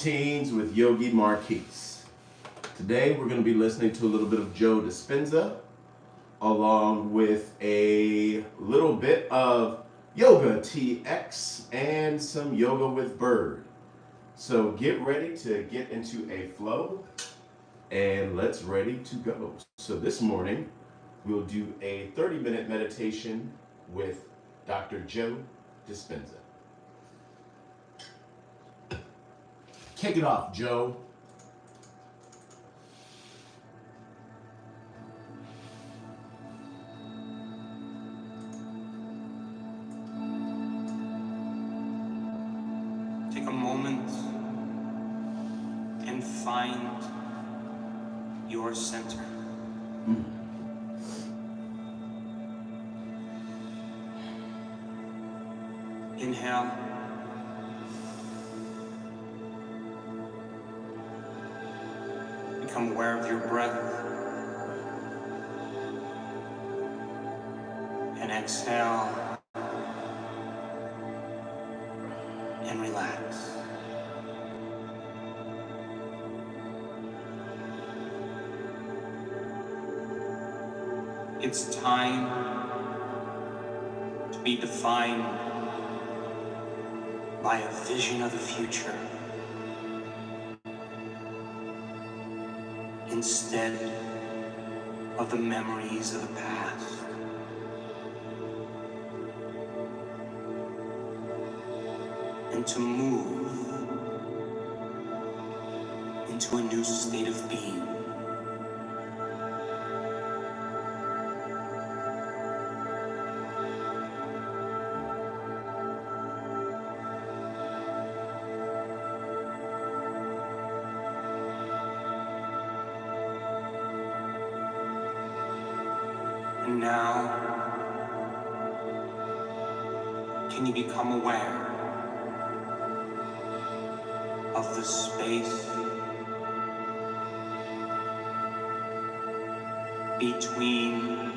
Teens with Yogi Marquis. Today we're going to be listening to a little bit of Joe Dispenza along with a little bit of Yoga TX and some Yoga with Bird. So get ready to get into a flow and let's ready to go. So this morning we'll do a 30-minute meditation with Dr. Joe Dispenza. Kick it off, Joe. Take a moment and find your center. Inhale. Become aware of your breath. And exhale. And relax. It's time to be defined by a vision of the future instead of the memories of the past. And to move into a new state of being. And now, can you become aware of the space between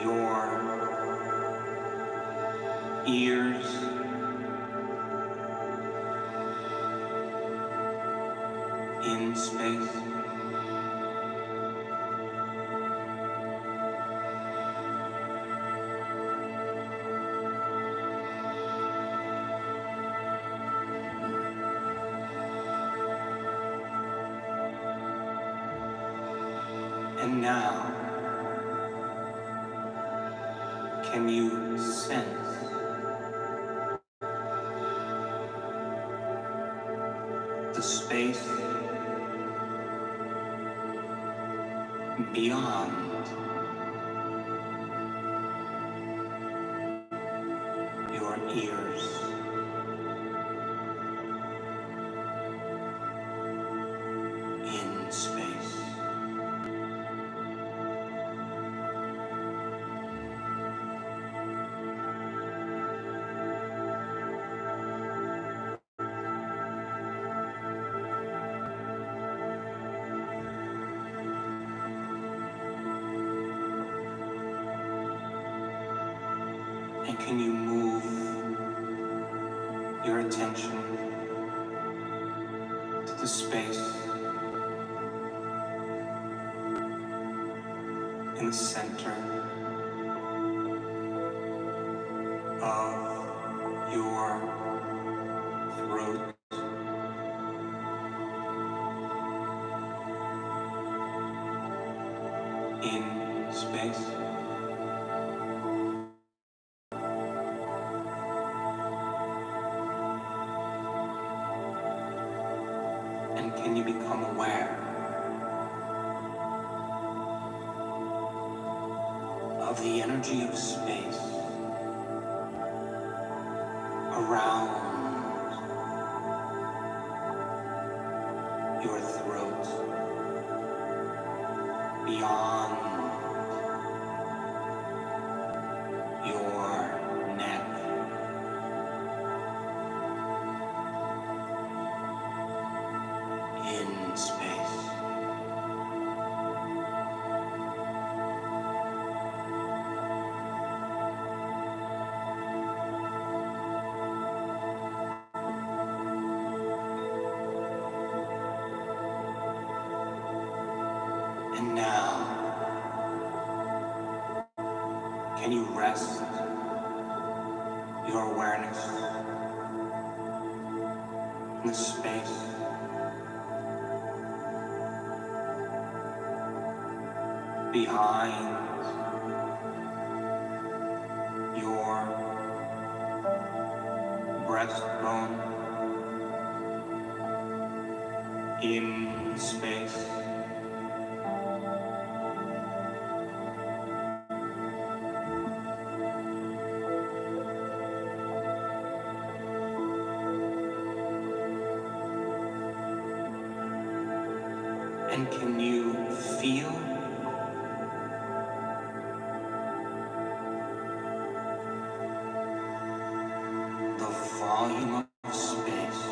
your ears in space? And now, can you sense the space beyond your ears? In space. And can you move your attention to the space in the center of your throat? In space. And can you become aware of the energy of space around your throat, beyond your neck, in space? now, can you rest your awareness in the space behind your breastbone, in space? And can you feel the volume of space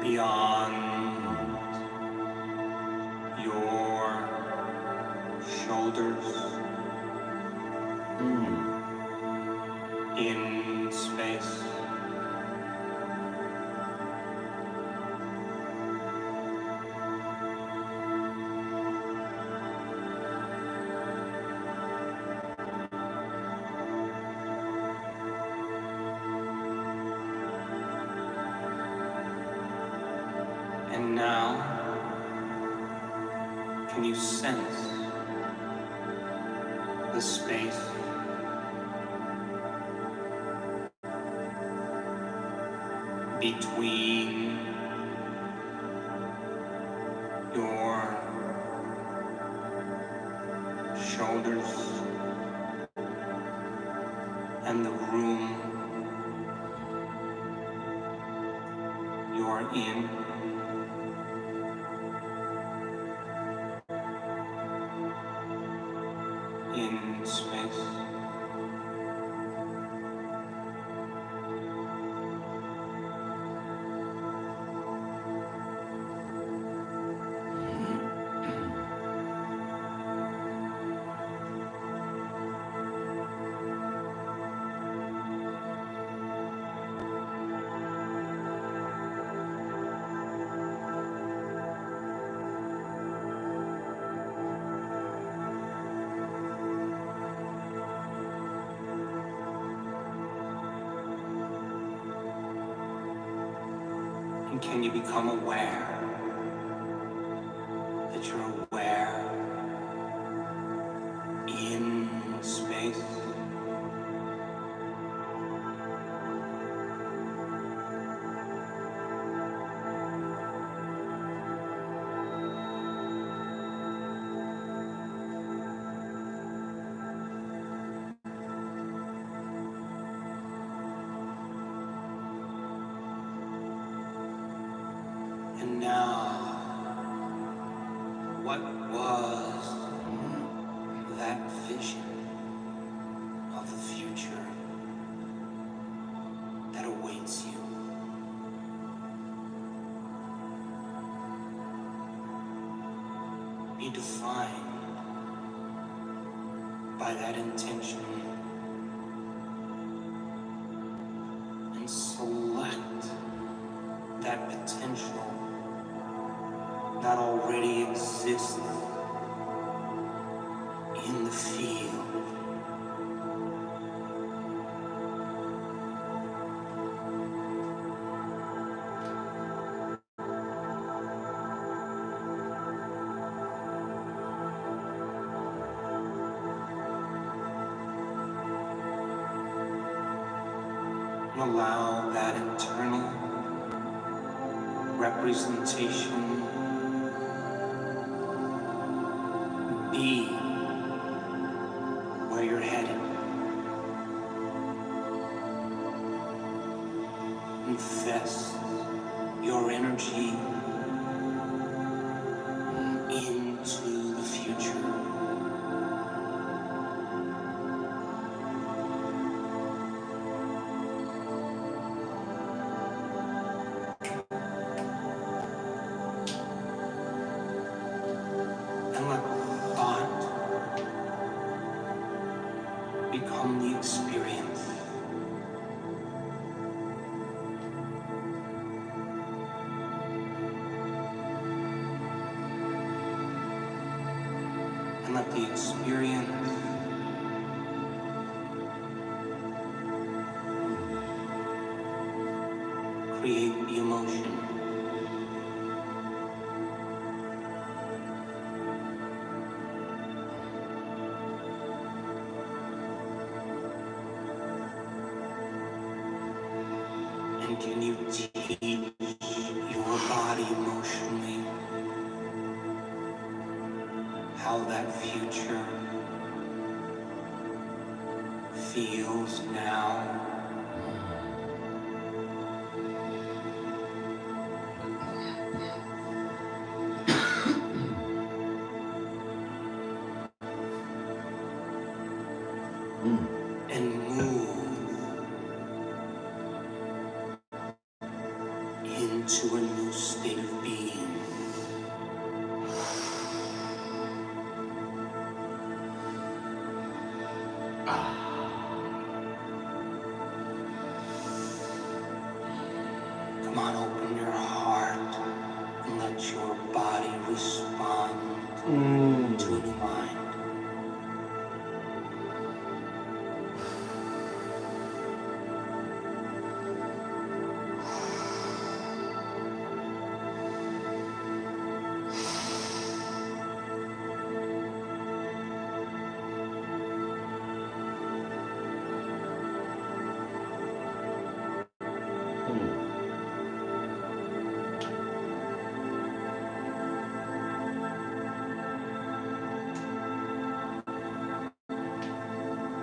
beyond your shoulders, in space? And now, can you sense the space between your shoulders and the room you're in? In space. And can you become aware that you're aware in space? And now, what was that vision of the future that awaits you? Be defined by that intention and select that potential that already exists in the field. And allow that internal representation be where you're headed. Invest your energy into the future. And let thought become the experience. let the experience create the emotion. And can you teach your body emotionally how that future feels now? And move into a new state of being. Come on, open your heart and let your body respond to a new mind.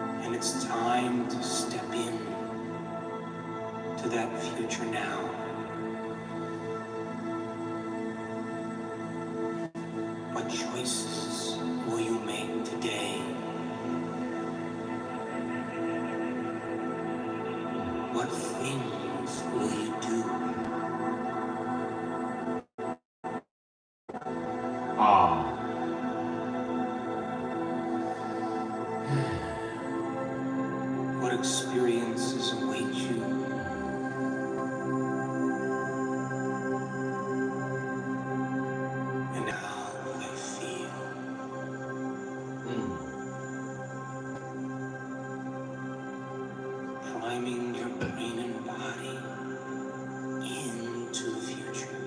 And it's time to step in to that future now. What choices will you make today? What things will you do? What experiences await you? And how will they feel? Priming your brain and body into the future.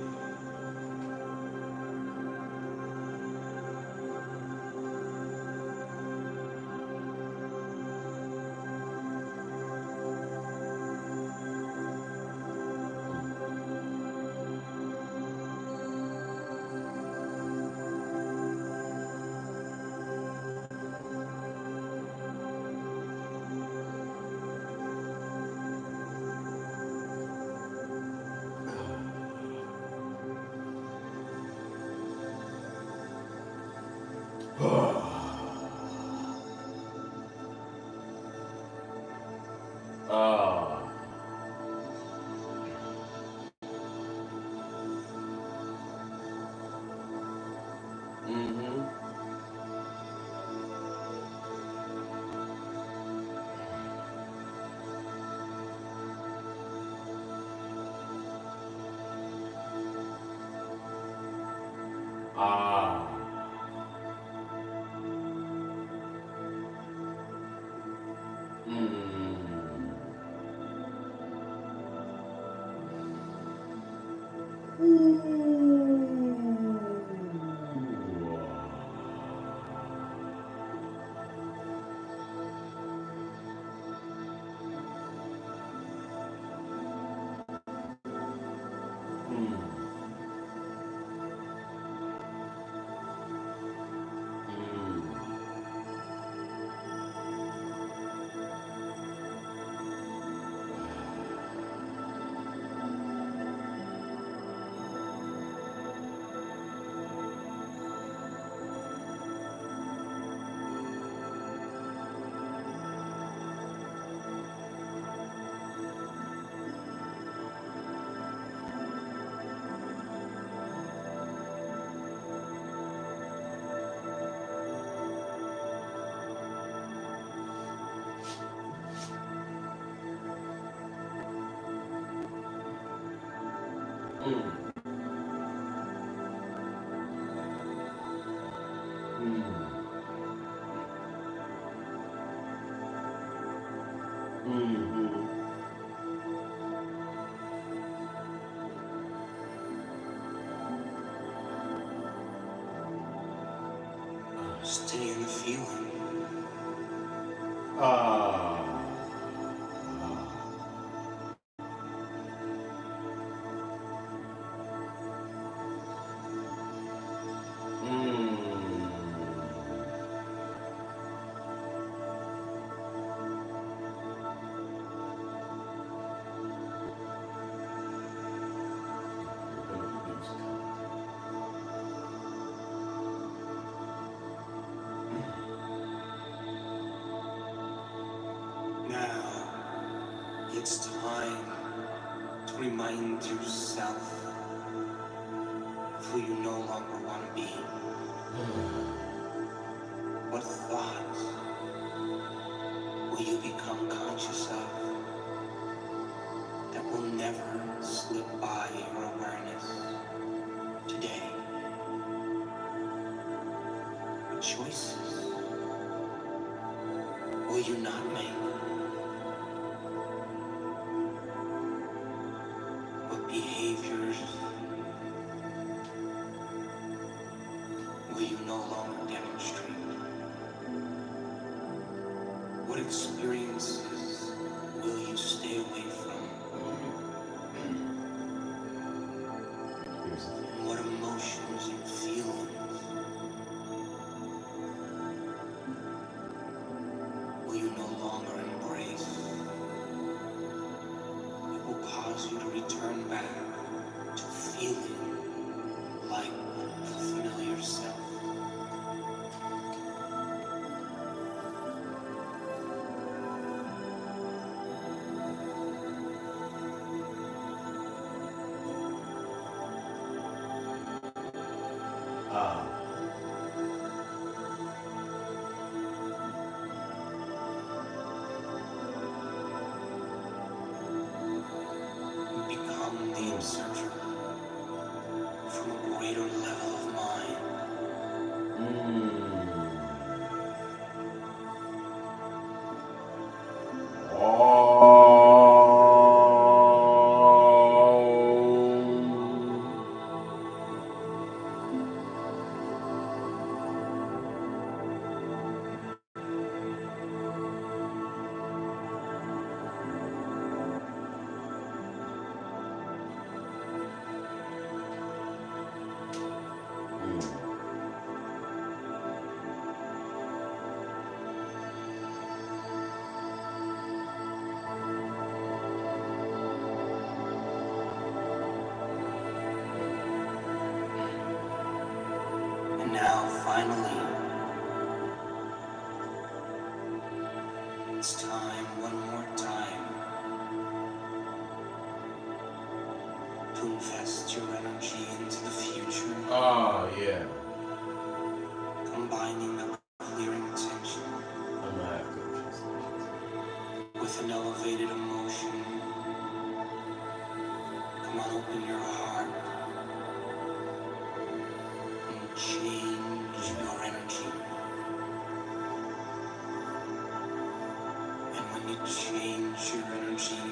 Stay in the feeling. Ah. Now, it's time to remind yourself who you no longer want to be. What thoughts will you become conscious of that will never slip by your awareness today? What choices will you not make? What behaviors will you no longer demonstrate? What experiences will you stay away from? And what emotions and feelings will you no longer embrace? It will cause you to return back to feeling like the familiar self. Become the observer from a greater level of mind. And now, finally, it's time, one more time, to invest your energy into the future, Oh, yeah. combining a clear intention I'm gonna have to. with an elevated emotion. Come on, open your heart and change your energy. And when you change your energy,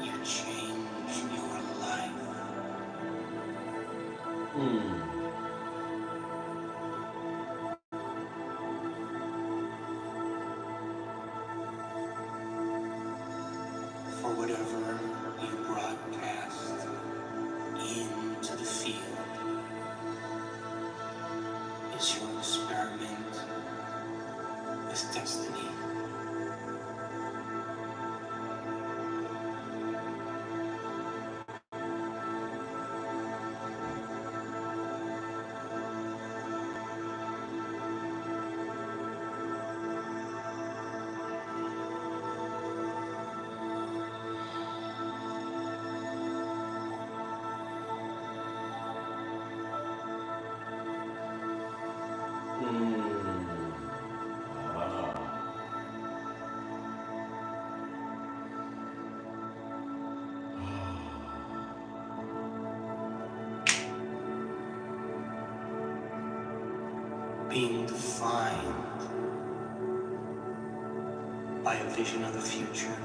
you change your life. For whatever you broadcast into the field is your experiment with destiny. Being defined by a vision of the future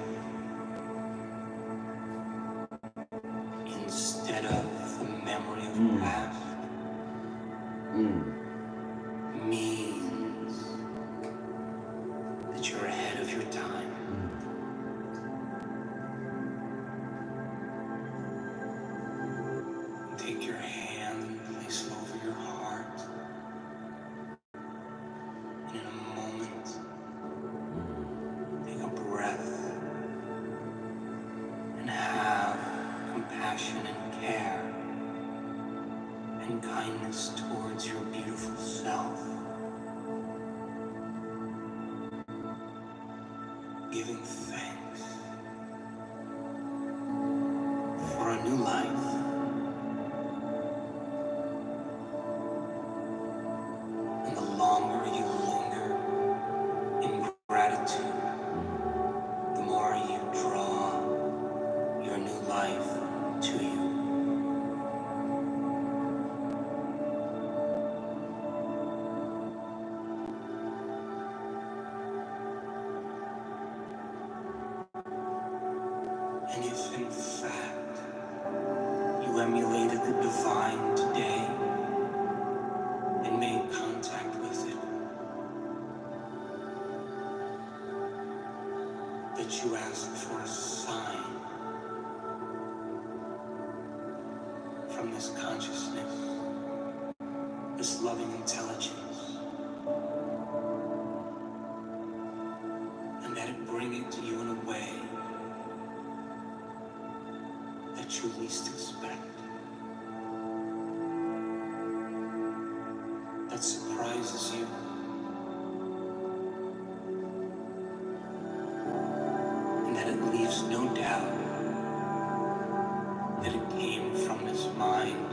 instead of the memory of the past. affection and care and kindness towards your beautiful self. Giving thanks for a new life. And the longer you linger in gratitude, the more you draw your new life to you. And if in fact you emulated the divine today and made contact with it, that you asked for a sign from this consciousness, this loving intelligence, and that it bring it to you in a way that you least expect, that surprises you, and that it leaves no doubt that it came from this mind,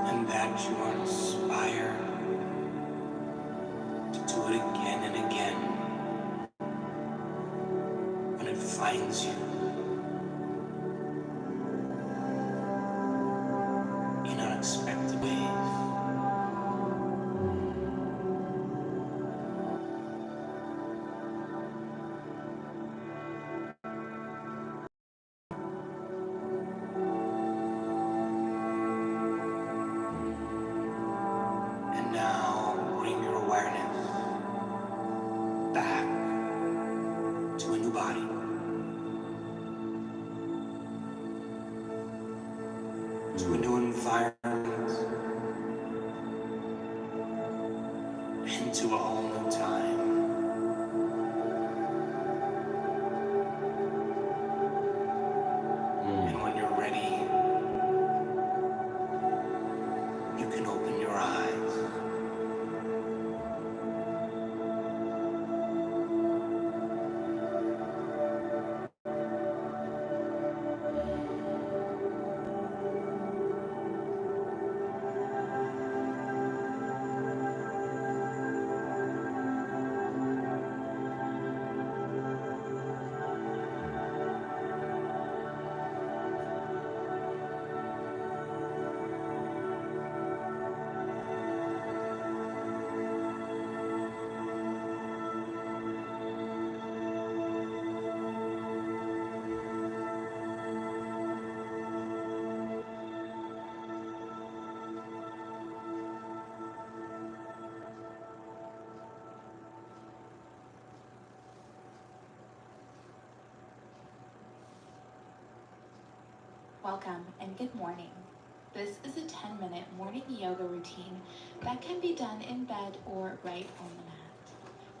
and that you are inspired to do it again and again when it finds you in unexpected ways. And now bring your awareness back to a new body, to a new environment, and to a whole new time. And when you're ready, you can open your eyes. Welcome and good morning. This is a 10-minute morning yoga routine that can be done in bed or right on the mat.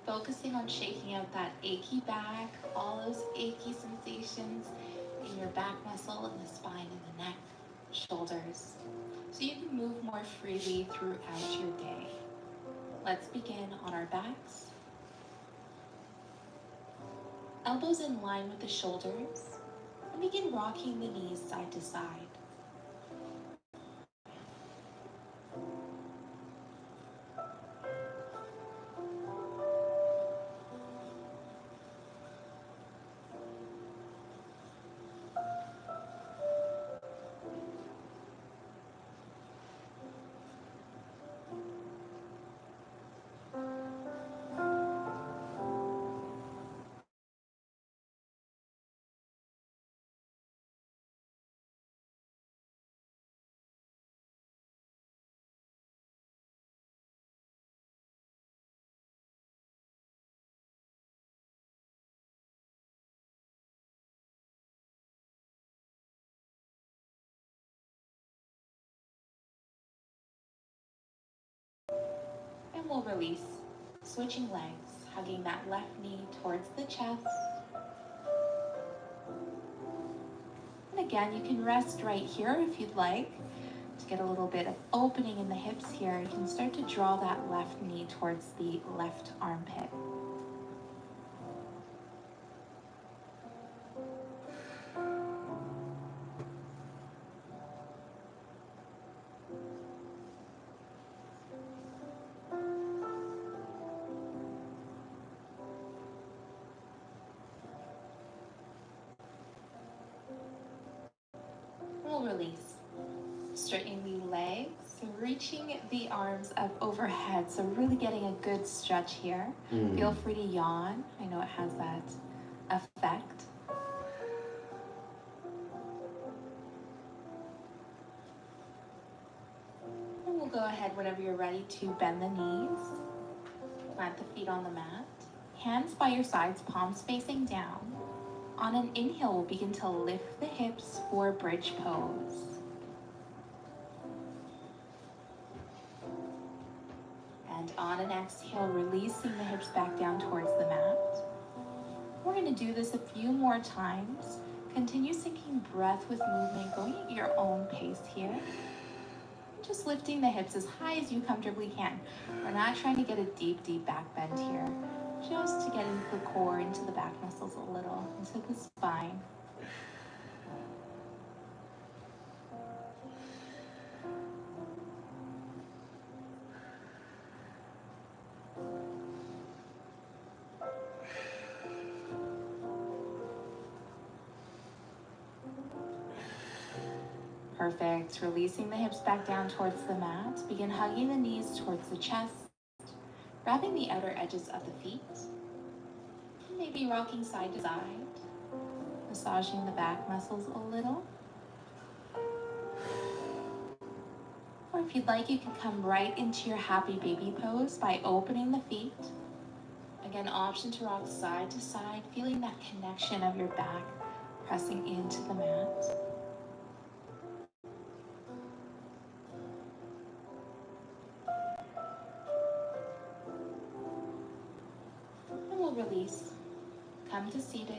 Focusing on shaking out that achy back, all those achy sensations in your back muscle and the spine and the neck, shoulders, so you can move more freely throughout your day. Let's begin on our backs. Elbows in line with the shoulders. And begin rocking the knees side to side. And we'll release, switching legs, hugging that left knee towards the chest, Again, you can rest right here if you'd like. To get a little bit of opening in the hips here, you can start to draw that left knee towards the left armpit. We'll release. Straightening the legs, reaching the arms up overhead, so really getting a good stretch here. Feel free to yawn. I know it has that effect. And we'll go ahead whenever you're ready to bend the knees. Plant the feet on the mat. Hands by your sides, palms facing down. On an inhale, we'll begin to lift the hips for bridge pose. And on an exhale, releasing the hips back down towards the mat. We're going to do this a few more times. Continue syncing breath with movement, going at your own pace here. Just lifting the hips as high as you comfortably can. We're not trying to get a deep, deep back bend here. Just to get into the core, into the back muscles a little, into the spine. Perfect. Releasing the hips back down towards the mat. Begin hugging the knees towards the chest. Grabbing the outer edges of the feet. Maybe rocking side to side. Massaging the back muscles a little. Or if you'd like, you can come right into your happy baby pose by opening the feet. Again, option to rock side to side, feeling that connection of your back pressing into the mat. And we'll release. Come to seated.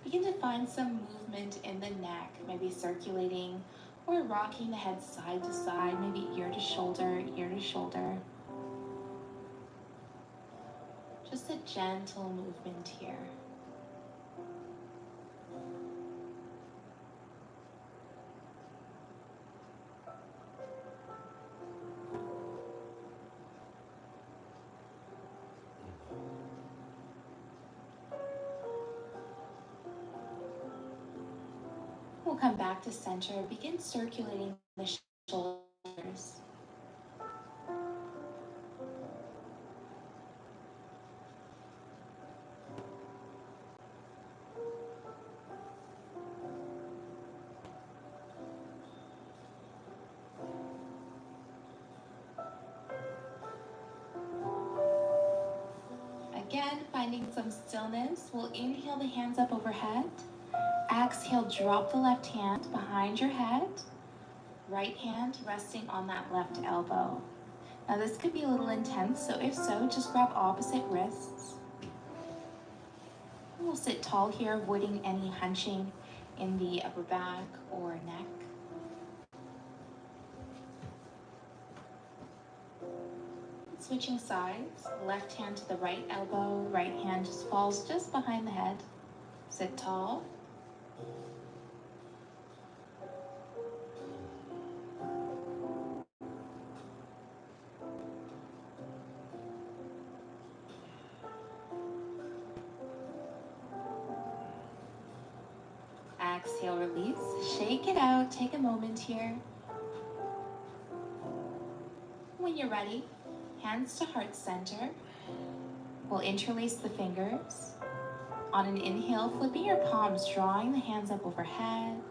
Begin to find some movement in the neck, maybe circulating or rocking the head side to side, maybe ear to shoulder, ear to shoulder. Just a gentle movement here. We'll come back to center. Begin circulating the shoulders. Again, finding some stillness. We'll inhale the hands up overhead. Exhale, drop the left hand behind your head. Right hand resting on that left elbow. Now this could be a little intense, so if so, just grab opposite wrists. And we'll sit tall here, avoiding any hunching in the upper back or neck. Switching sides, left hand to the right elbow, right hand just falls just behind the head. Sit tall. Exhale, release. Shake it out. Take a moment here. When you're ready, hands to heart center. We'll interlace the fingers. On an inhale, flipping your palms, drawing the hands up overhead.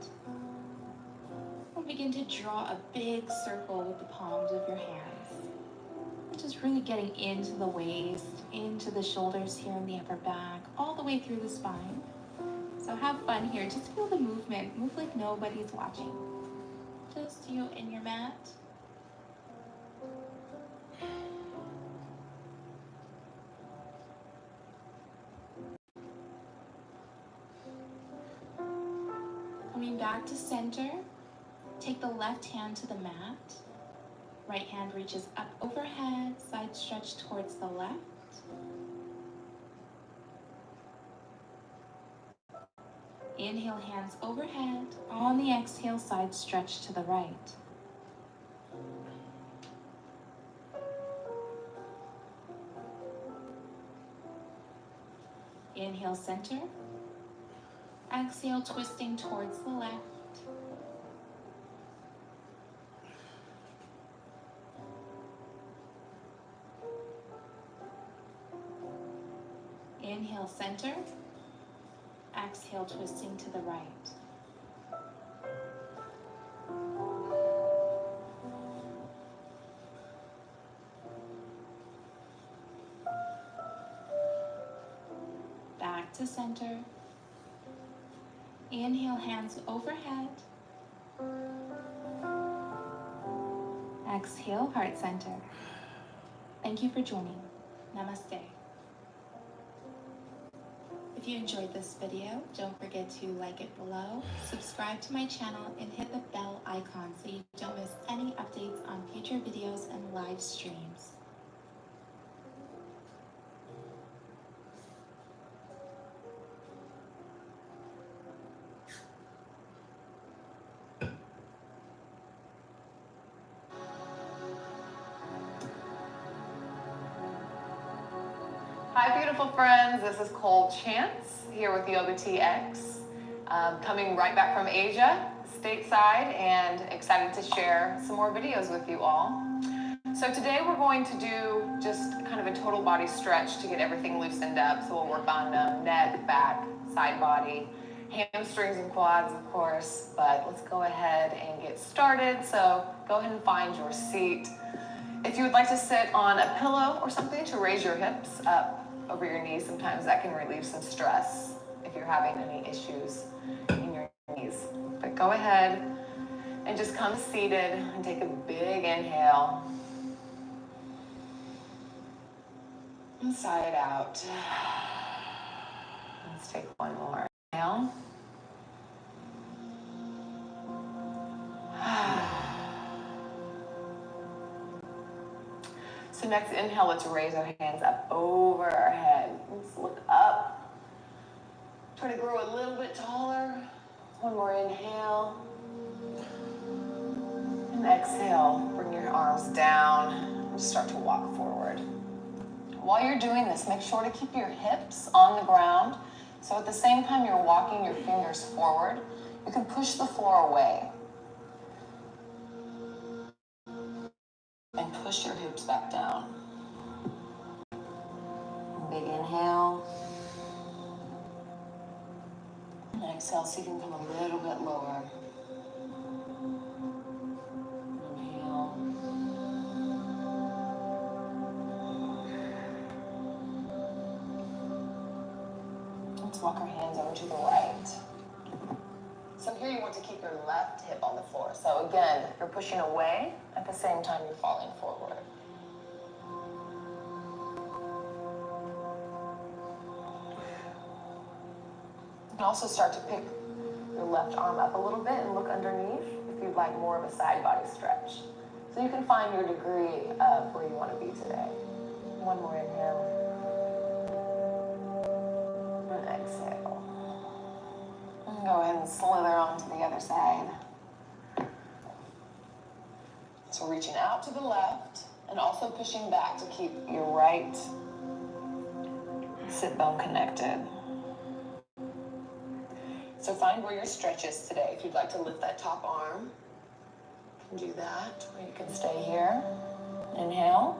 We'll begin to draw a big circle with the palms of your hands. Just really getting into the waist, into the shoulders here in the upper back, all the way through the spine. So have fun here. Just feel the movement. Move like nobody's watching. just you and your mat. Coming back to center, take the left hand to the mat. Right hand reaches up overhead, side stretch towards the left. Inhale, hands overhead. On the exhale, side stretch to the right. Inhale, center. Exhale, twisting towards the left. Inhale, center. Exhale, twisting to the right. Back to center. Inhale, hands overhead. Exhale, heart center. Thank you for joining. Namaste. If you enjoyed this video, don't forget to like it below, subscribe to my channel, and hit the bell icon so you don't miss any updates on future videos and live streams. Hi, beautiful friends. This is Cole Chance here with Yoga TX, coming right back from Asia, stateside, and excited to share some more videos with you all. So today we're going to do just kind of a total body stretch to get everything loosened up. So we'll work on neck, back, side body, hamstrings and quads, of course. But let's go ahead and get started. So go ahead and find your seat. If you would like to sit on a pillow or something to raise your hips up over your knees, sometimes that can relieve some stress if you're having any issues in your knees. But go ahead and just come seated and take a big inhale. And sigh it out. Let's take one more inhale. So next inhale, let's raise our hands up over our head. Let's look up. Try to grow a little bit taller. One more inhale. And exhale, bring your arms down and start to walk forward. While you're doing this, make sure to keep your hips on the ground. So at the same time you're walking your fingers forward, you can push the floor away. And push your hips back down. Big inhale. And exhale so you can come a little bit lower. Inhale. Let's walk our hands over to the right. So here you want to keep your left hip on the floor. So again, you're pushing away, at the same time you're falling forward. You can also start to pick your left arm up a little bit and look underneath if you'd like more of a side body stretch. So you can find your degree of where you want to be today. One more inhale. And exhale. Go ahead and slither onto the other side. So reaching out to the left and also pushing back to keep your right sit bone connected. So find where your stretch is today. If you'd like to lift that top arm, you can do that, or you can stay here. Inhale.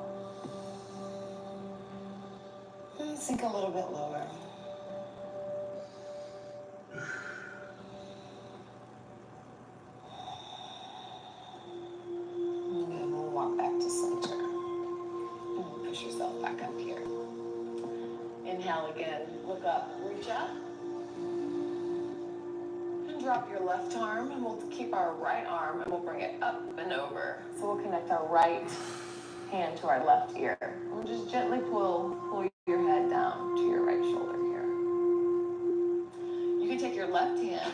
And sink a little bit lower. Back up here. Inhale again, look up, reach up, and drop your left arm, and we'll keep our right arm, and we'll bring it up and over. So we'll connect our right hand to our left ear. And we'll just gently pull your head down to your right shoulder here. You can take your left hand,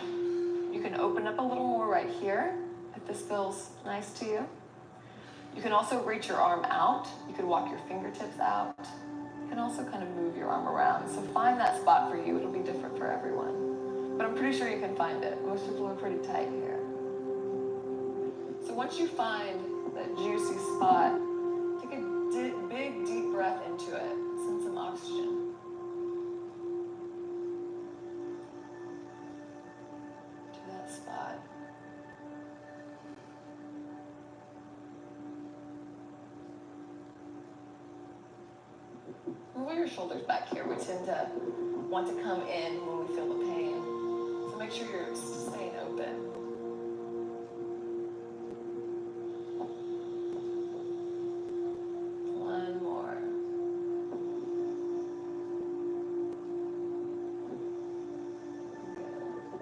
you can open up a little more right here, if this feels nice to you. You can also reach your arm out. You could walk your fingertips out. You can also kind of move your arm around. So find that spot for you. It'll be different for everyone. But I'm pretty sure you can find it. Most people are pretty tight here. So once you find that juicy spot, take a big, deep breath into it. Send some oxygen to that spot. Roll your shoulders back here. We tend to want to come in when we feel the pain. So make sure you're staying open. One more.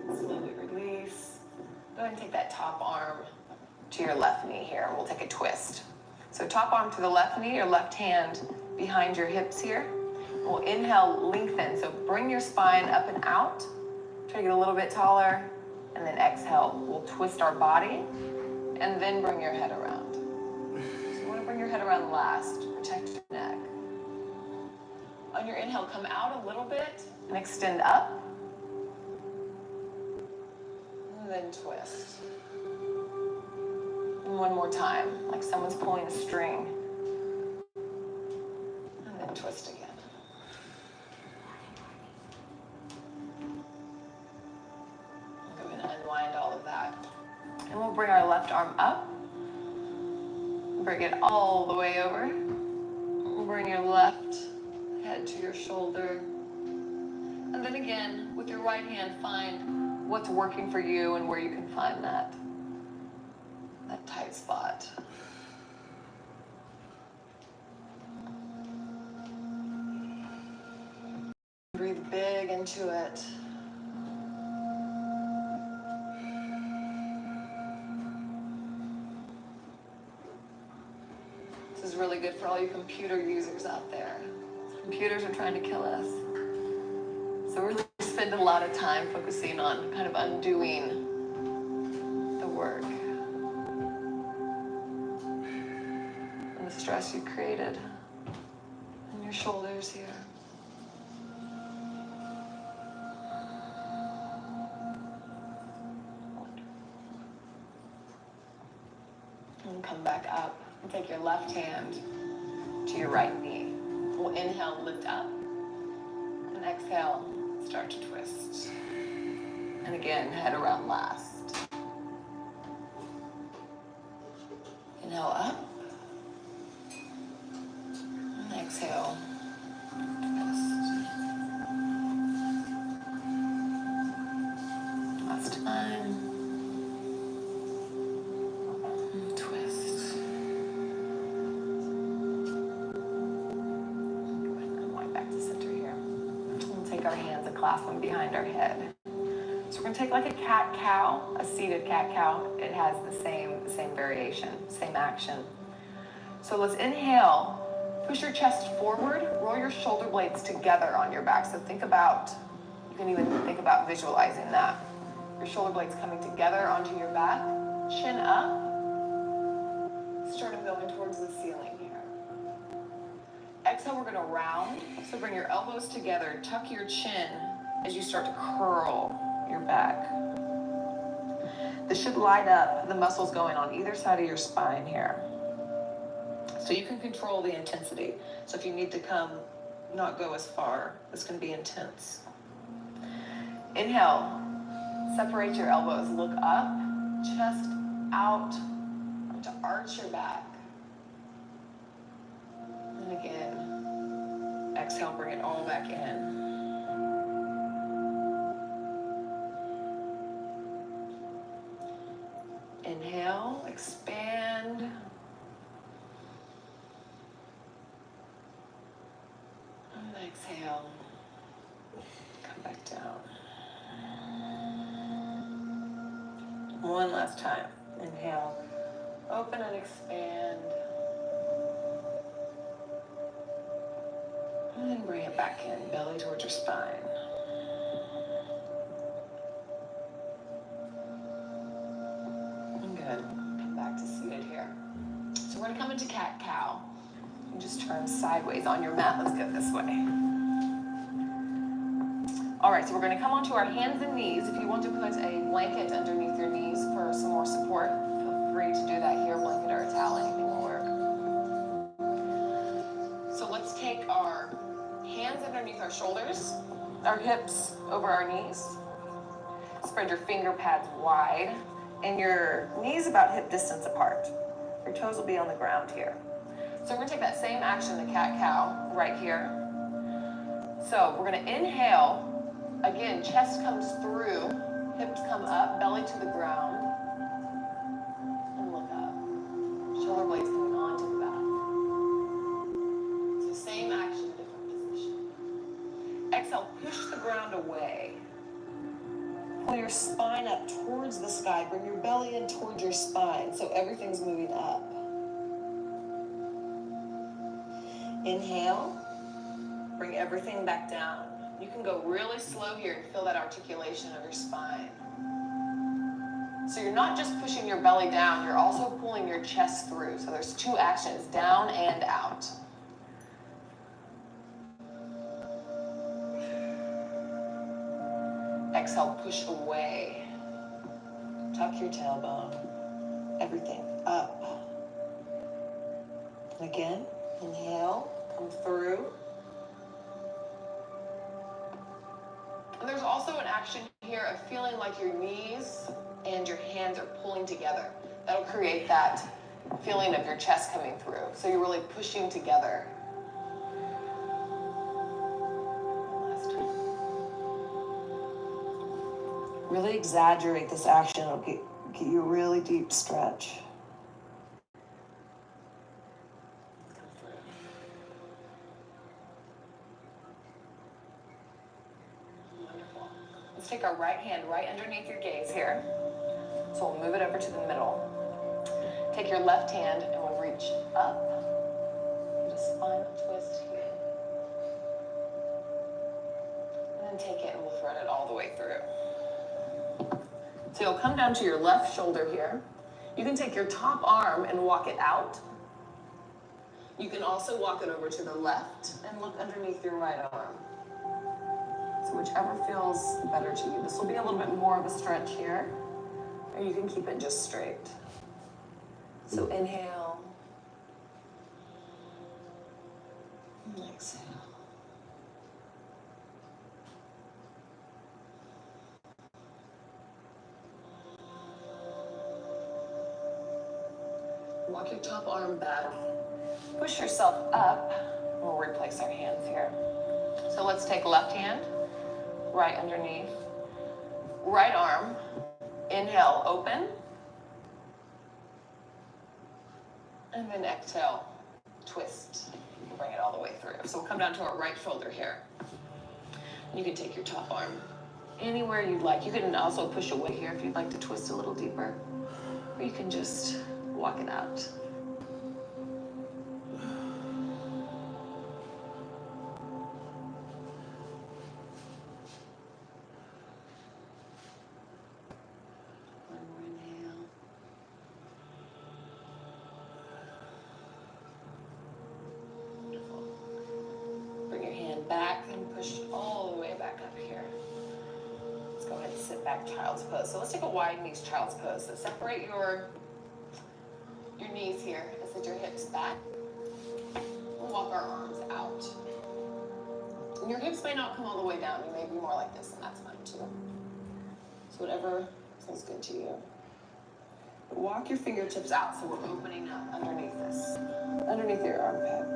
Good. Slowly release. Go ahead and take that top arm to your left knee here. We'll take a twist. So top arm to the left knee, your left hand behind your hips here. We'll inhale, lengthen. So bring your spine up and out. Try to get a little bit taller. And then exhale. We'll twist our body and then bring your head around. So you want to bring your head around last. Protect your neck. On your inhale, come out a little bit and extend up. And then twist. And one more time, like someone's pulling a string. And then twist again. Go ahead and unwind all of that. And we'll bring our left arm up. Bring it all the way over. We'll bring your left head to your shoulder. And then again, with your right hand, find what's working for you and where you can find that tight spot. Breathe big into it. This is really good for all you computer users out there. Computers are trying to kill us. So really spend a lot of time focusing on kind of undoing the work and the stress you created in your shoulders here. And come back up and take your left hand to your right knee. We'll inhale, lift up, and exhale, start to twist. And again, head around last. Inhale up, and exhale, twist. Last time. Our hands and clasp them behind our head. So we're going to take like a cat-cow, a seated cat-cow. It has the same variation, same action. So let's inhale, push your chest forward, roll your shoulder blades together on your back. So think about, you can even think about visualizing that. Your shoulder blades coming together onto your back, chin up, start going towards the ceiling here. Exhale, we're going to round. So bring your elbows together, tuck your chin as you start to curl your back. This should light up the muscles going on either side of your spine here. So you can control the intensity. So if you need to not go as far, this can be intense. Inhale, separate your elbows, look up, chest out, to arch your back. And again, exhale, bring it all back in. Inhale, expand. And exhale, come back down. one last time. Inhale, open and expand. And then bring it back in, belly towards your spine. Good. Come back to seated here. So we're gonna come into cat-cow. You just turn sideways on your mat. Let's go this way. All right, so we're gonna come onto our hands and knees. If you want to put a blanket underneath your knees for some more support, feel free to do that here. Blanket or a towel, anything will work. So let's take our hands underneath our shoulders, our hips over our knees. Spread your finger pads wide and your knees about hip distance apart. Your toes will be on the ground here. So we're gonna take that same action, the cat-cow, right here. So we're gonna inhale. Again, chest comes through, hips come up, belly to the ground, and look up. Shoulder blades coming onto the back. So same action, different position. Exhale, push the ground away. Pull your spine up towards the sky. Bring your belly in towards your spine so everything's moving up. Inhale. Bring everything back down. You can go really slow here and feel that articulation of your spine. So you're not just pushing your belly down, you're also pulling your chest through. So there's two actions, down and out. Exhale, push away. Tuck your tailbone. Everything up. And again, inhale, come through. And there's also an action here of feeling like your knees and your hands are pulling together. That'll create that feeling of your chest coming through. So you're really pushing together. Last time. Really exaggerate this action. It'll get you a really deep stretch. Let's take our right hand right underneath your gaze here. So we'll move it over to the middle. Take your left hand and we'll reach up. Get a spinal twist here. And then take it and we'll thread it all the way through. So you'll come down to your left shoulder here. You can take your top arm and walk it out. You can also walk it over to the left and look underneath your right arm. So whichever feels better to you. This will be a little bit more of a stretch here, or you can keep it just straight. So inhale, and exhale. Walk your top arm back. Push yourself up. We'll replace our hands here. So let's take left hand, right underneath. Right arm, inhale, open. And then exhale, twist. Bring it all the way through. So we'll come down to our right shoulder here. You can take your top arm anywhere you'd like. You can also push away here if you'd like to twist a little deeper. Or you can just walk it out. Back and push all the way back up here. Let's go ahead and sit back, child's pose. So let's take a wide knees child's pose. So separate your knees here and sit your hips back. We'll walk our arms out. And your hips may not come all the way down. You may be more like this, and that's fine too. So whatever feels good to you. But walk your fingertips out so we're opening up underneath this, underneath your armpit.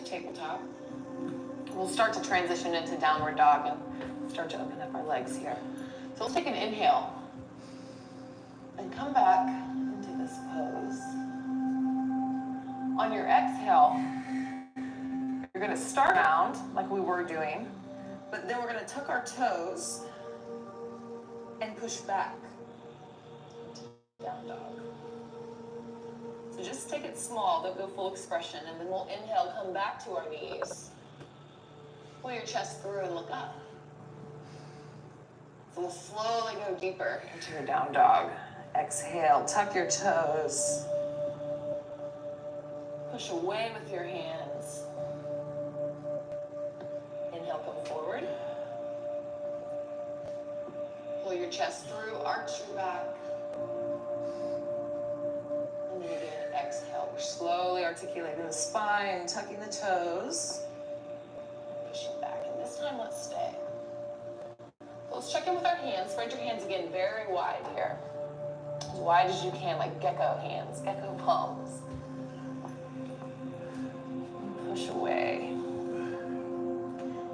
Tabletop. We'll start to transition into downward dog and start to open up our legs here. So let's take an inhale. And come back into this pose. On your exhale, you're gonna start around like we were doing, but then we're gonna tuck our toes and push back into down dog. So just take it small, don't go full expression, and then we'll inhale, come back to our knees. Pull your chest through and look up. So we'll slowly go deeper into your down dog. Exhale, tuck your toes. Push away with your hands. Inhale, come forward. Pull your chest through, arch your back. And then again, exhale. We're slowly articulating the spine, tucking the toes. Pushing back. And this time, let's stay. Let's check in with our hands. Spread your hands again very wide here. As wide as you can, like gecko hands, gecko palms. Push away.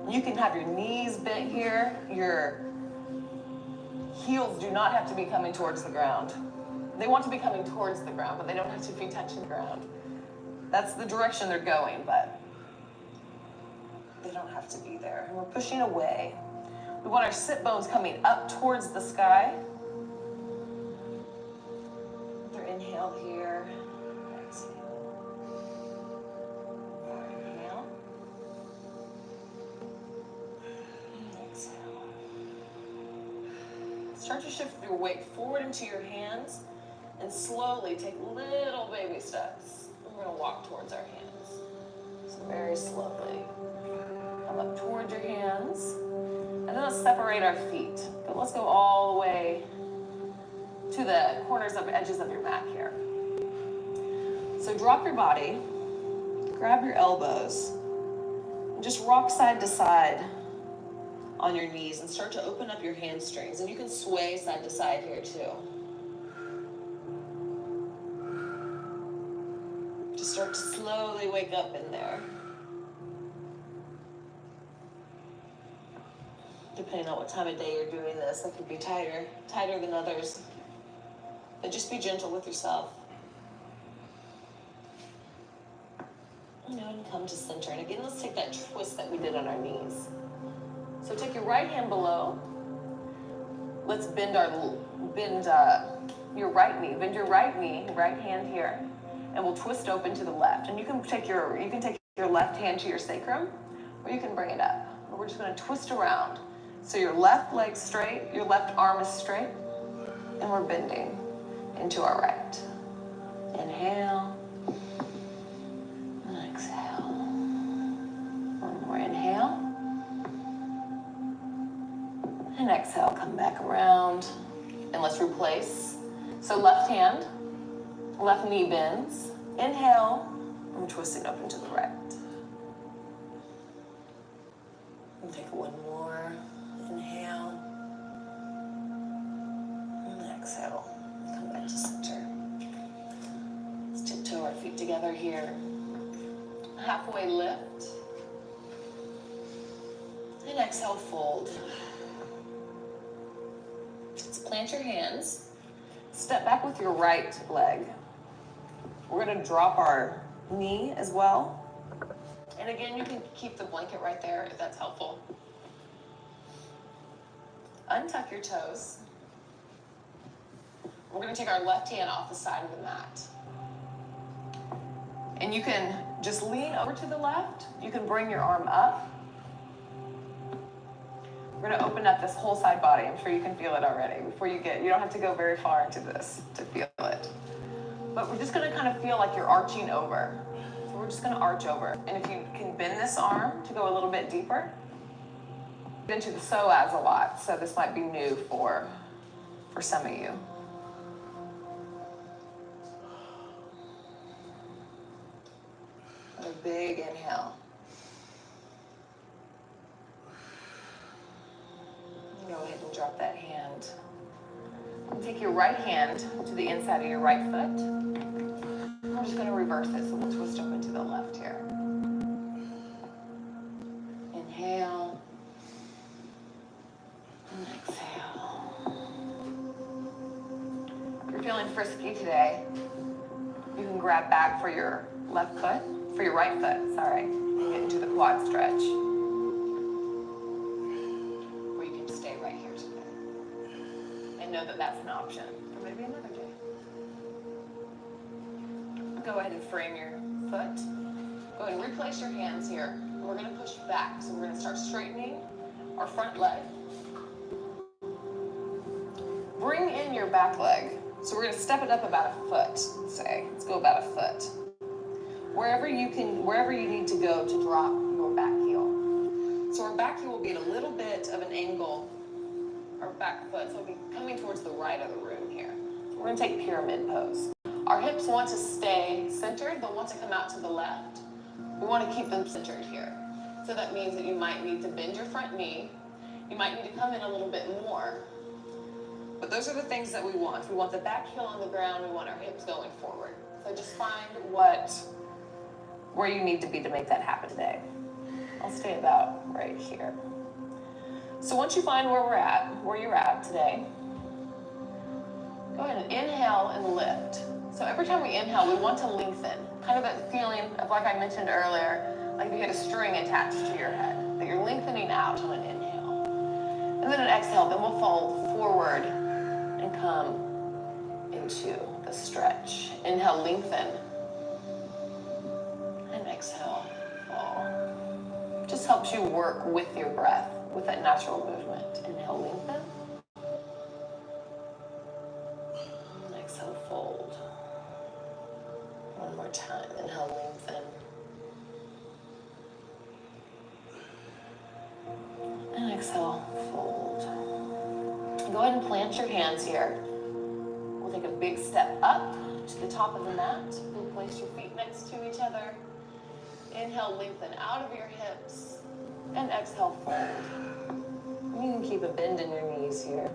You can have your knees bent here. Your heels do not have to be coming towards the ground. They want to be coming towards the ground, but they don't have to be touching the ground. That's the direction they're going, but they don't have to be there. And we're pushing away. We want our sit bones coming up towards the sky. Another inhale here. Exhale. Inhale. And exhale. Start to shift your weight forward into your hands and slowly take little baby steps. We're going to walk towards our hands. So very slowly. Come up towards your hands. And then let's separate our feet. But let's go all the way to the corners of edges of your mat here. So drop your body, grab your elbows, and just rock side to side on your knees and start to open up your hamstrings. And you can sway side to side here too. Just start to slowly wake up in there. Depending on what time of day you're doing this, that could be tighter than others. But just be gentle with yourself. And come to center. And again, let's take that twist that we did on our knees. So take your right hand below. Let's bend your right knee. Bend your right knee, right hand here, and we'll twist open to the left. And you can take your left hand to your sacrum, or you can bring it up. But we're just going to twist around. So your left leg straight, your left arm is straight, and we're bending into our right. Inhale, and exhale. One more inhale. And exhale, come back around, and let's replace. So left hand, left knee bends. Inhale, and twisting up into the right. And take one more. Inhale. And exhale. Come back to center. Let's tiptoe our feet together here. Halfway lift. And exhale, fold. Let's plant your hands. Step back with your right leg. We're going to drop our knee as well. And again, you can keep the blanket right there if that's helpful. Untuck your toes. We're going to take our left hand off the side of the mat. And you can just lean over to the left. You can bring your arm up. We're going to open up this whole side body. I'm sure you can feel it already. You don't have to go very far into this to feel it. But we're just going to kind of feel like you're arching over. So we're just going to arch over. And if you can bend this arm to go a little bit deeper, into the psoas a lot, so this might be new for some of you. A big inhale. Go ahead and drop that hand. And take your right hand to the inside of your right foot. We're just going to reverse it, so we'll twist up into the left here. Inhale. And exhale. If you're frisky today, you can grab back for your left foot, for your right foot, sorry, and get into the quad stretch. Or you can stay right here today. And know that that's an option for maybe another day. Go ahead and frame your foot. Go ahead and replace your hands here. We're going to push back. So we're going to start straightening our front leg. Bring in your back leg. So we're going to step it up about a foot, say. Let's go about a foot. Wherever you need to go to drop your back heel. So our back heel will be at a little bit of an angle. Our back foot, so it'll be coming towards the right of the room here. We're going to take pyramid pose. Our hips want to stay centered. They'll want to come out to the left. We want to keep them centered here. So that means that you might need to bend your front knee. You might need to come in a little bit more. But those are the things that we want. We want the back heel on the ground. We want our hips going forward. So just find where you need to be to make that happen today. I'll stay about right here. So once you find where you're at today, go ahead and inhale and lift. So every time we inhale, we want to lengthen. Kind of that feeling of, like I mentioned earlier, like if you had a string attached to your head, that you're lengthening out on an inhale. And then an exhale, then we'll fold forward and come into the stretch. Inhale, lengthen. And exhale, fall. Just helps you work with your breath, with that natural movement. Inhale, lengthen. And exhale, fold. One more time. Inhale, lengthen. And exhale, fold. Go ahead and plant your hands here. We'll take a big step up to the top of the mat. We'll place your feet next to each other. Inhale, lengthen out of your hips. And exhale, fold. You can keep a bend in your knees here.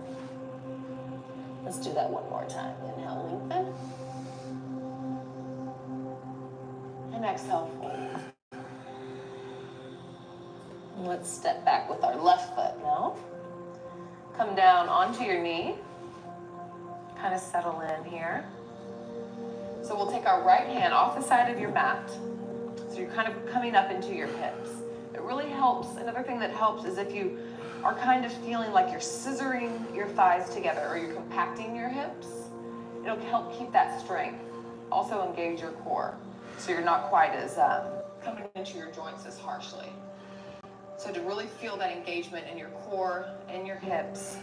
Let's do that one more time. Inhale, lengthen. And exhale, fold. And let's step back with our left foot now. Come down onto your knee. Kind of settle in here. So we'll take our right hand off the side of your mat. So you're kind of coming up into your hips. It really helps. Another thing that helps is if you are kind of feeling like you're scissoring your thighs together or you're compacting your hips, it'll help keep that strength. Also engage your core, so you're not quite as coming into your joints as harshly. So to really feel that engagement in your core and your hips,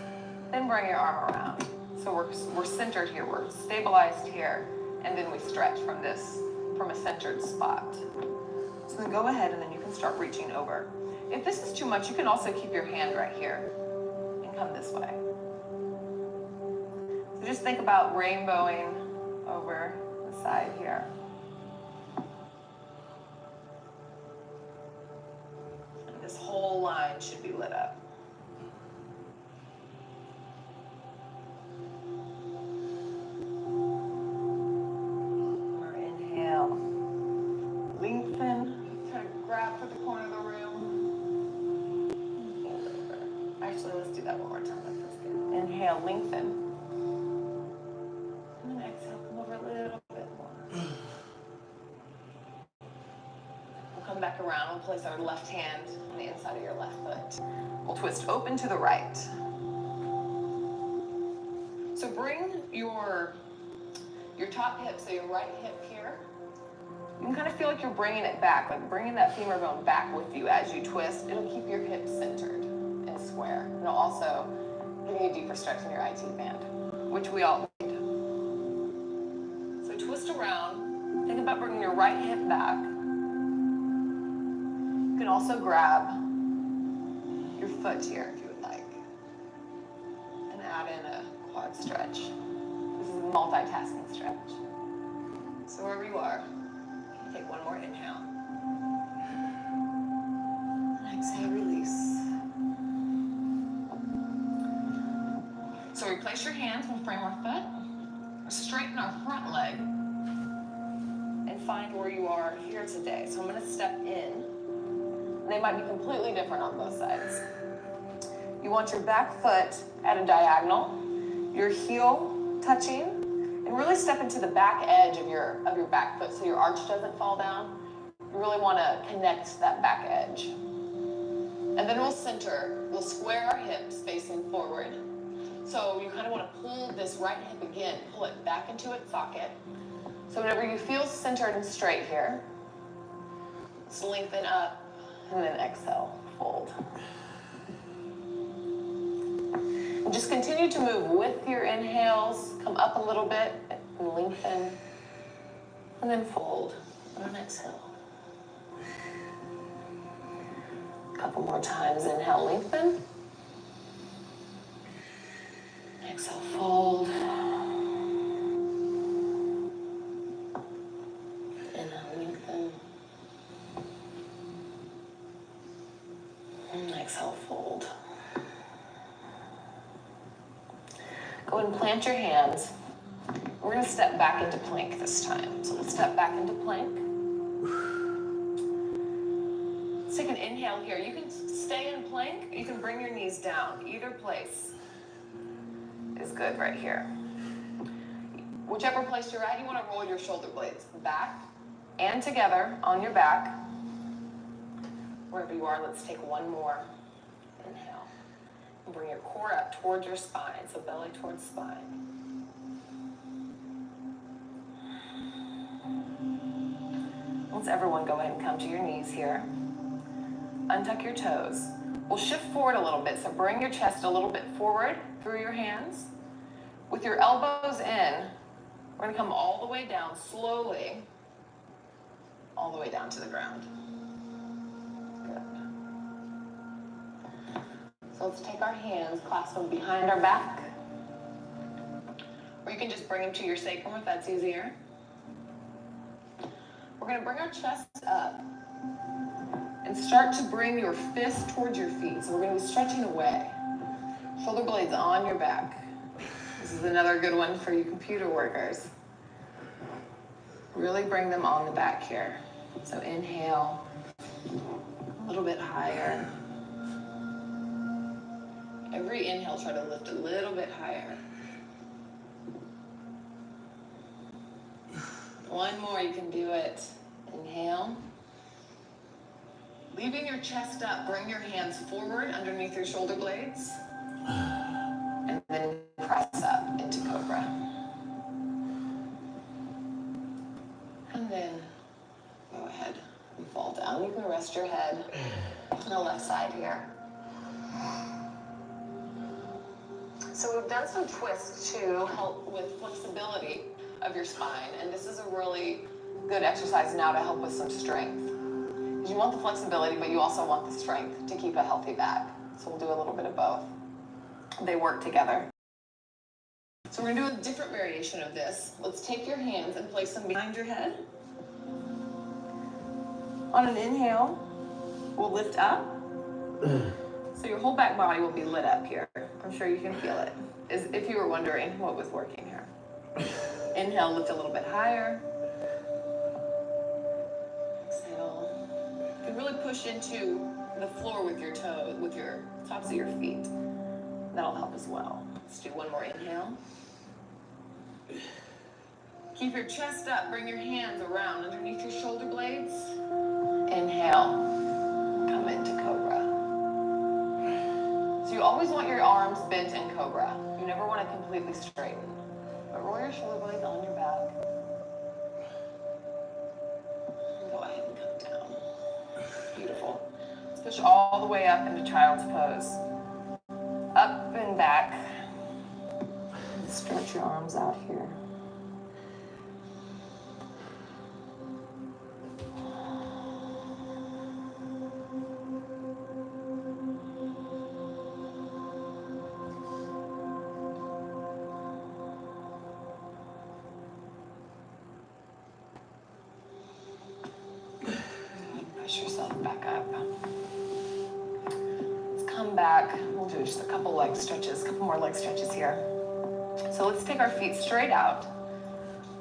then bring your arm around. So we're centered here, we're stabilized here, and then we stretch from a centered spot. So then go ahead and then you can start reaching over. If this is too much, you can also keep your hand right here and come this way. So just think about rainbowing over the side here. And this whole line should be lit up. Or inhale. Lengthen. Grab for the corner of the room. Actually, let's do that one more time. That feels good. Inhale, lengthen. And then exhale, come over a little bit more. We'll come back around. We'll place our left hand on the inside of your left foot. We'll twist open to the right. So bring your top hip, so your right hip here. You can kind of feel like you're bringing it back, like bringing that femur bone back with you as you twist. It'll keep your hips centered and square. And it'll also give you a deeper stretch in your IT band, which we all need. So twist around. Think about bringing your right hip back. You can also grab your foot here if you would like. And add in a quad stretch. This is a multitasking stretch. So wherever you are, take one more inhale. And exhale, release. So we place your hands, we'll frame our foot, straighten our front leg, and find where you are here today. So I'm going to step in. They might be completely different on both sides. You want your back foot at a diagonal, your heel touching, And really step into the back edge of your back foot so your arch doesn't fall down. You really want to connect that back edge. And then we'll center. We'll square our hips facing forward. So you kind of want to pull this right hip again, pull it back into its socket. So whenever you feel centered and straight here, just lengthen up and then exhale, fold. And just continue to move with your inhales. Come up a little bit and lengthen. And then fold and then exhale. A couple more times. Inhale, lengthen. Exhale, fold. Inhale, lengthen. And exhale, fold. Go ahead and plant your hands. We're going to step back into plank this time. So we'll step back into plank. Let's take an inhale here. You can stay in plank. You can bring your knees down. Either place is good right here. Whichever place you're at, you want to roll your shoulder blades back and together on your back. Wherever you are, let's take one more. Inhale. And bring your core up towards your spine, so belly towards spine. Let's everyone go ahead and come to your knees here. Untuck your toes. We'll shift forward a little bit, so bring your chest a little bit forward through your hands. With your elbows in, we're going to come all the way down slowly, all the way down to the ground. Good. So let's take our hands, clasp them behind our back. Or you can just bring them to your sacrum if that's easier. We're going to bring our chest up and start to bring your fist towards your feet. So we're going to be stretching away. Shoulder blades on your back. This is another good one for you computer workers. Really bring them on the back here. So inhale, a little bit higher. Every inhale, try to lift a little bit higher. One more, you can do it. Inhale. Leaving your chest up, bring your hands forward underneath your shoulder blades. And then press up into cobra. And then go ahead and fall down. You can rest your head on the left side here. So we've done some twists to help with flexibility of your spine. And this is a really good exercise now to help with some strength. You want the flexibility, but you also want the strength to keep a healthy back. So we'll do a little bit of both. They work together. So we're gonna do a different variation of this. Let's take your hands and place them behind your head. On an inhale, we'll lift up. So your whole back body will be lit up here. I'm sure you can feel it. As if you were wondering what was working here. Inhale, lift a little bit higher. Exhale. You can really push into the floor with your toes, with your tops of your feet. That'll help as well. Let's do one more inhale. Keep your chest up. Bring your hands around underneath your shoulder blades. Inhale. Come into cobra. So you always want your arms bent in cobra. You never want to completely straighten. But roll your shoulder blades on your back. And go ahead and come down. Beautiful. Let's push all the way up into child's pose. Up and back. And stretch your arms out here. Push yourself back up. Let's come back. We'll do just a couple leg stretches, a couple more leg stretches here. So let's take our feet straight out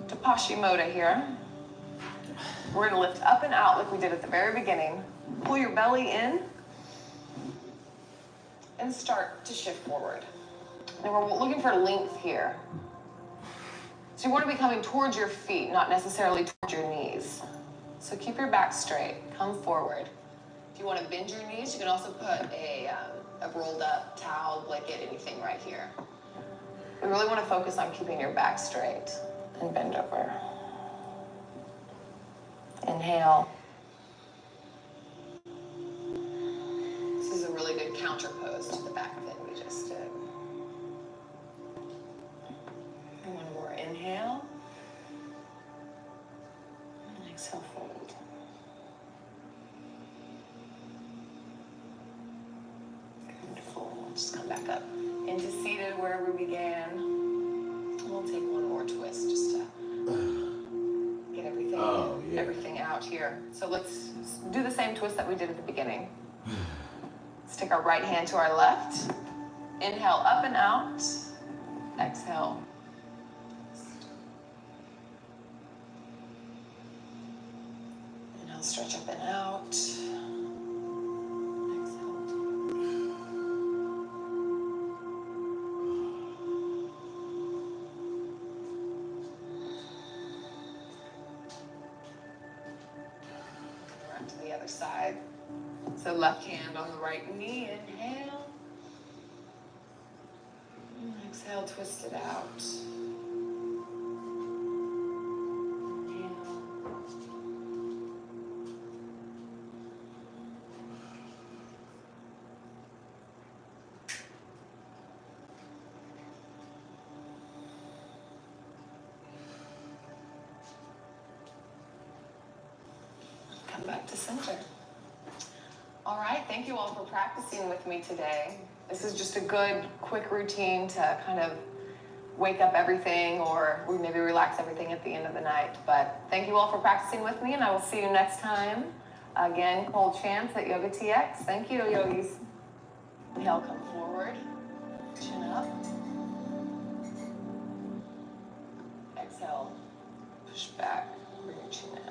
to Paschimotto here. We're gonna lift up and out like we did at the very beginning. Pull your belly in and start to shift forward. And we're looking for length here. So So you want to be coming towards your feet, not necessarily towards your knees. So keep your back straight, come forward. If you want to bend your knees, you can also put a rolled up towel, blanket, anything right here. We really want to focus on keeping your back straight and bend over. Inhale. This is a really good counter pose to the back bend we just did. And one more inhale. And exhale, fold. Wonderful. We'll just come back up into seated where we began. We'll take one more twist just to get everything out here. So let's do the same twist that we did at the beginning. Stick our right hand to our left. Inhale up and out. Exhale. Inhale, stretch up and out. Exhale. Around to the other side. So left hand on the right knee, inhale. And exhale, twist it out. Inhale. Come back to center. All right, thank you all for practicing with me today. This is just a good, quick routine to kind of wake up everything, or we maybe relax everything at the end of the night. But thank you all for practicing with me, and I will see you next time. Again, Cole Chance at Yoga TX. Thank you, yogis. Inhale, come forward, chin up. Exhale, push back, bring your chin in.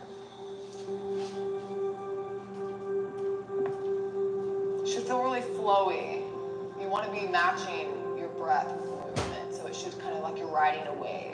Should feel really flowy. You want to be matching your breath with the movement, so it should kind of like you're riding a wave.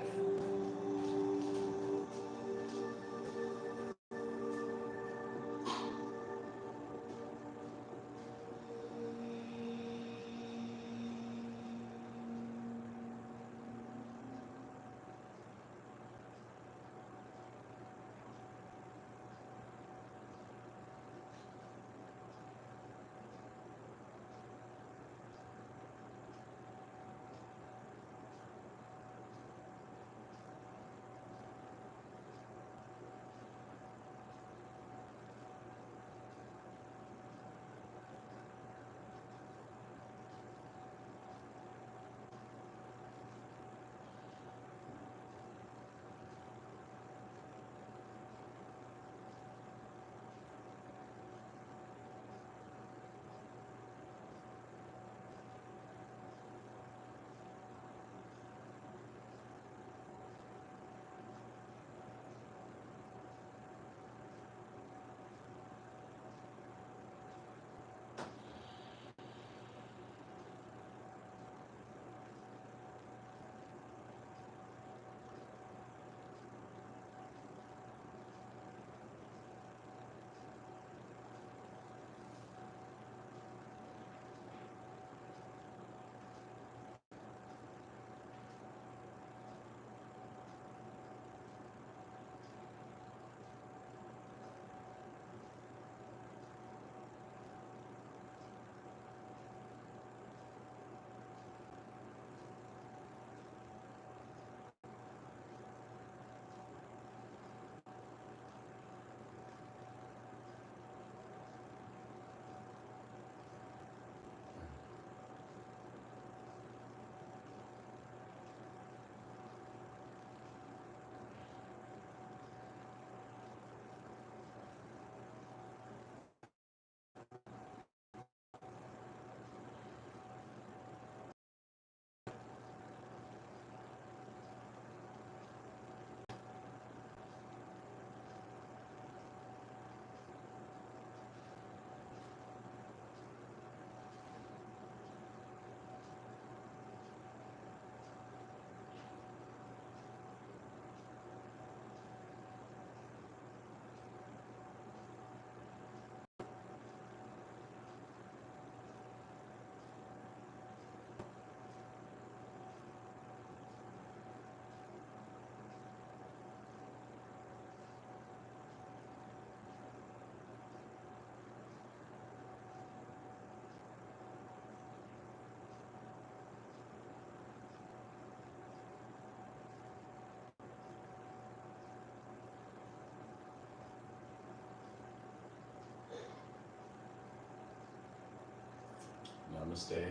Namaste,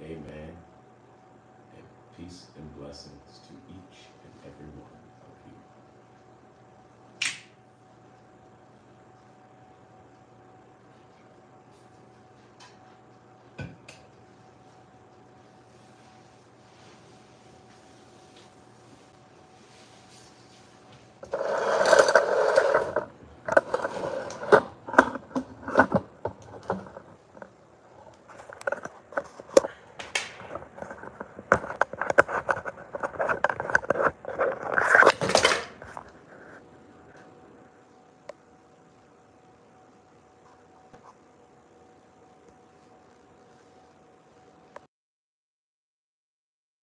amen, and peace and blessings to each and every one.